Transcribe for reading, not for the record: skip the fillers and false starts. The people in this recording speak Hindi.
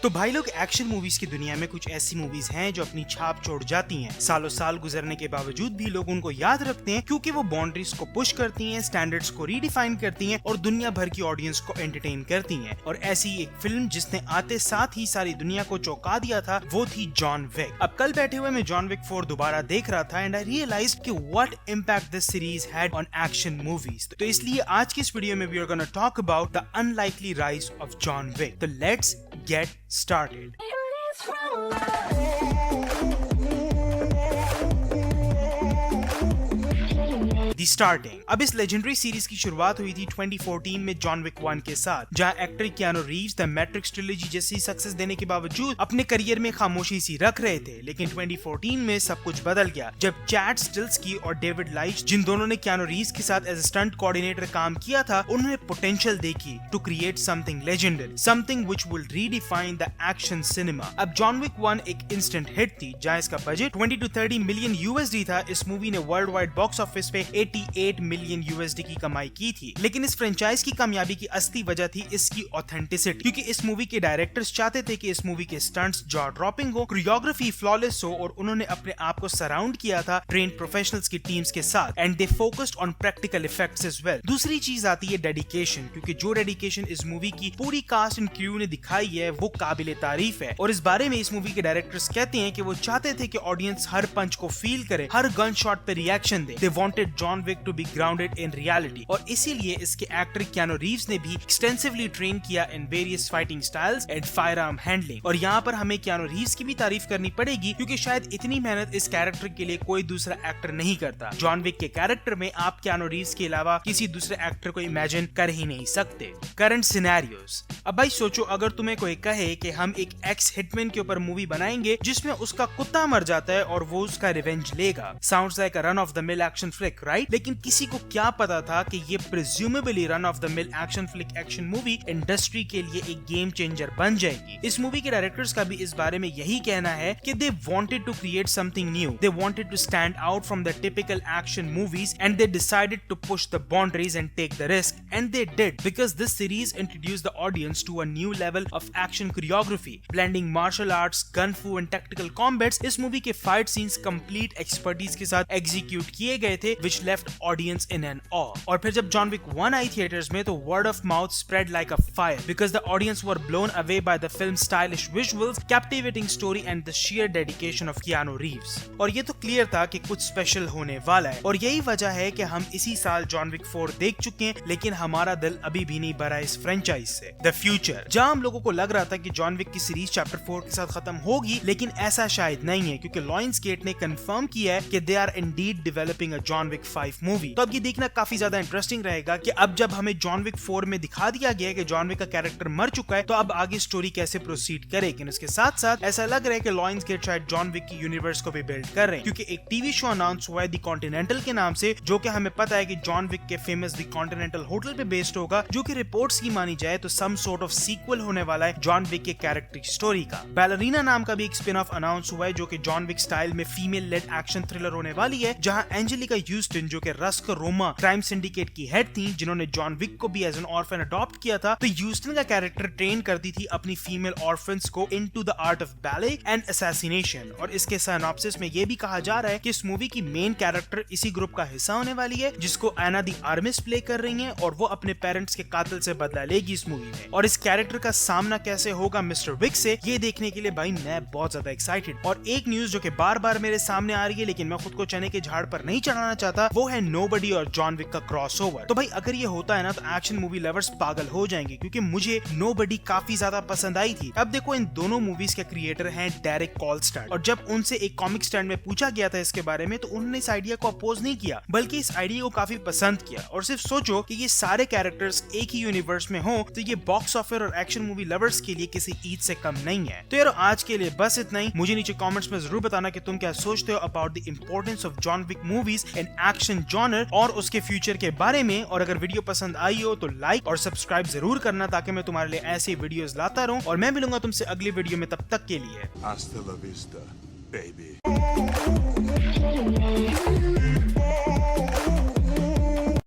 तो भाई लोग, एक्शन मूवीज की दुनिया में कुछ ऐसी मूवीज हैं जो अपनी छाप छोड़ जाती हैं। सालों साल गुजरने के बावजूद भी लोग उनको याद रखते हैं क्योंकि वो बाउंड्रीज को पुश करती हैं, स्टैंडर्ड्स को रीडिफाइन करती हैं और दुनिया भर की ऑडियंस को एंटरटेन करती हैं। और ऐसी एक फिल्म जिसने आते साथ ही सारी दुनिया को चौंका दिया था वो थी जॉन विक। अब कल बैठे हुए मैं जॉन विक 4 दोबारा देख रहा था एंड आई रियलाइज्ड कि what impact this series had on action movies. तो इसलिए आज की इस वीडियो में we are gonna talk about the unlikely rise of John Wick. तो let's get started. The starting. अब इस लेजेंडरी सीरीज की शुरुआत हुई थी 2014 में जॉन विक 1 के साथ, जहां actor Keanu Reeves the matrix trilogy जैसी सक्सेस देने के बावजूद अपने करियर में खामोशी सी रख रहे थे। लेकिन 2014 में सब कुछ बदल गया जब चैड स्टिल्स्की और डेविड लाइच, जिन दोनों ने कियानो रीव्स के साथ एज स्टंट कोऑर्डिनेटर काम किया था, उन्होंने पोटेंशियल देखी to create something legendary, something which will redefine the action cinema. अब जॉन विक 1 एक इंस्टेंट हिट थी, जहां इसका बजट 20 to 30 मिलियन यूएसडी था। इस मूवी ने वर्ल्ड वाइड बॉक्स ऑफिस पे 88 मिलियन यूएसडी की कमाई की थी। लेकिन इस फ्रेंचाइज की कामयाबी की असली वजह थी इसकी ऑथेंटिसिटी, क्योंकि इस मूवी के डायरेक्टर्स चाहते थे कि इस मूवी के स्टंट्स जॉ ड्रॉपिंग हो, कोरियोग्राफी फ्लॉलेस हो और उन्होंने अपने आप को सराउंड किया था ट्रेन्ड प्रोफेशनल्स की टीम्स के साथ and they focused on practical effects as well. दूसरी चीज आती है डेडिकेशन, क्योंकि जो डेडिकेशन इस मूवी की पूरी कास्ट एंड क्रू ने दिखाई है वो काबिले तारीफ है। और इस बारे में इस मूवी के डायरेक्टर्स कहते हैं कि वो चाहते थे कि ऑडियंस हर पंच को फील करे, हर गन शॉट पे रिएक्शन दे। They wanted John Wick to be grounded in reality, और इसीलिए इसके एक्टर कियानो रीव्स ने भी एक्सटेंसिवली ट्रेन किया in various fighting styles and fire arm handling. और यहाँ पर हमें कियानो रीव्स की भी तारीफ करनी पड़ेगी, क्योंकि शायद इतनी मेहनत इस कैरेक्टर के लिए कोई दूसरा एक्टर नहीं करता। जॉन विक के कैरेक्टर में आप कियानो रीव्स के अलावा किसी दूसरे एक्टर को इमेजिन कर ही नहीं सकते। Current scenarios. अब भाई सोचो, अगर तुम्हें कोई कहे कि हम एक एक्स हिटमैन के ऊपर मूवी बनाएंगे जिसमें उसका कुत्ता मर जाता है और वो उसका रिवेंज लेगा। Sounds like a run of the mill action flick, right? लेकिन किसी को क्या पता था कि ये presumably run of the mill action flick action movie industry के लिए एक गेम चेंजर बन जाएगी। इस मूवी के डायरेक्टर्स का भी इस बारे में यही कहना है कि they wanted to create something new, they wanted to stand out from the typical action movies and they decided to push the boundaries and take the risk, and they did, because this series introduced the audience to a new level of action choreography, blending martial arts, gun fu and tactical combats. इस मूवी के फाइट सीन्स कंप्लीट एक्सपर्टीज के साथ एग्जीक्यूट किए गए थे, which left audience in an ऑ। और फिर जब जॉन विक 1 आई थिएटर्स में तो word of mouth spread like a fire, because the audience were blown away by the film stylish visuals, captivating story and the share dedication of Keanu Reeves. और ये तो क्लियर था कि कुछ स्पेशल होने वाला है, और यही वजह है कि हम इसी साल जॉन विक 4 देख चुके हैं, लेकिन हमारा दिल अभी भी नहीं भरा इस फ्रेंचाइज से। द फ्यूचर, जहां हम लोगों को लग रहा था कि जॉन विक की सीरीज चैप्टर 4 के साथ खत्म होगी, लेकिन ऐसा शायद नहीं है, क्योंकि लायंसगेट ने कंफर्म किया है कि they are indeed developing a John Wick 5 movie. तो अब ये देखना काफी ज्यादा इंटरेस्टिंग रहेगा कि अब जब हमें जॉन विक 4 में दिखा दिया गया है कि जॉन विक का कैरेक्टर मर चुका है, तो अब आगे स्टोरी कैसे प्रोसीड करे। लेकिन उसके साथ साथ ऐसा लग रहा है कि लायंसगेट शायद जॉन विक की यूनिवर्स को भी बिल्ड कर रहे हैं, क्योंकि एक टीवी शो अनाउंस हुआ है द कॉन्टिनेंटल के नाम से, जो कि हमें पता है कि जॉन विक के फेमस द कॉन्टिनेंटल होटल पे बेस्ड होगा, जो कि रिपोर्ट्स की मानी जाए तो सम सॉर्ट ऑफ सीक्वल होने वाला है जॉन विक के कैरेक्टर स्टोरी का। बैलरीना नाम का भी एक स्पिन ऑफ अनाउंस हुआ है, जो कि जॉन विक स्टाइल में फीमेल लेड एक्शन थ्रिलर होने वाली है, जहां एंजेलिका ह्यूस्टन, जो कि रस्क रोमा क्राइम सिंडिकेट की हेड थी, जिन्होंने जॉन विक को भी एज एन ऑर्फन अडॉप्ट किया था, तो ह्यूस्टन का कैरेक्टर ट्रेन करती थी अपनी फीमेल ऑर्फन्स को into the art of ballet and assassination. और इसके सिनॉप्सिस में ये भी कहा जा रहा है कि इस मूवी की मेन कैरेक्टर इसी ग्रुप का हिस्सा होने वाली है, जिसको एना द आर्मिस प्ले कर रही हैं, और वो अपने पेरेंट्स के कातिल से बदला लेगी इस मूवी में। और इस कैरेक्टर का सामना कैसे होगा मिस्टर विक से, ये देखने के लिए भाई मैं बहुत ज्यादा एक्साइटेड। और एक न्यूज जो कि बार बार मेरे सामने आ रही है, लेकिन मैं खुद को चने के झाड़ पर नहीं चढ़ाना चाहता, वो है नोबडी और जॉन विक का क्रॉसओवर। तो भाई अगर ये होता है ना, तो एक्शन मूवी लवर्स पागल हो जाएंगे, क्योंकि मुझे नोबडी काफी ज्यादा पसंद आई थी। अब देखो, इन दोनों मूवीज के क्रिएटर हैं डेरेक कॉलस्टैड, और जब उनसे एक कॉमिक स्टैंड में पूछा गया था इसके बारे में, तो उन्होंने इस आइडिया को अपोज नहीं किया, बल्कि इस आइडिया को काफी पसंद किया। और सिर्फ सोचो कि ये सारे कैरेक्टर्स एक ही यूनिवर्स में हो, तो ये बॉक्स ऑफिस और एक्शन मूवी लवर्स के लिए किसी ईद से कम नहीं है। तो यार आज के लिए बस इतना ही। मुझे नीचे कमेंट्स में जरूर बताना कि तुम क्या सोचते हो about the importance of John Wick movies in action genre और उसके फ्यूचर के बारे में। और अगर वीडियो पसंद आई हो तो लाइक और सब्सक्राइब जरूर करना, ताकि मैं तुम्हारे लिए ऐसे वीडियोस लाता रहूं। और मैं मिलूंगा तुमसे अगली वीडियो में, तब तक के लिए Hasta la vista, baby.